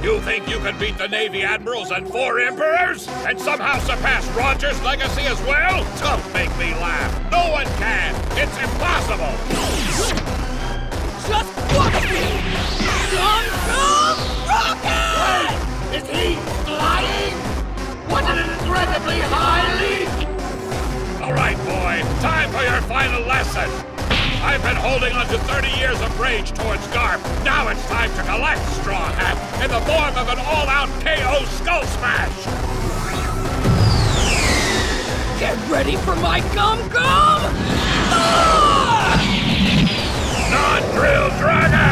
You think you can beat the Navy Admirals and 4 Emperors? And somehow surpass Roger's legacy as well? Don't make me laugh. No one can. It's impossible. Just watch me! Rocket! Is he flying? Was it an incredibly high leap? All right, boy. Time for your final lesson. I've been holding on to 30 years of rage towards Garp. Now it's time to collect Straw Hat in the form of an all-out KO Skull Smash! Get ready for my gum-gum! Ah! Non-drill dragon!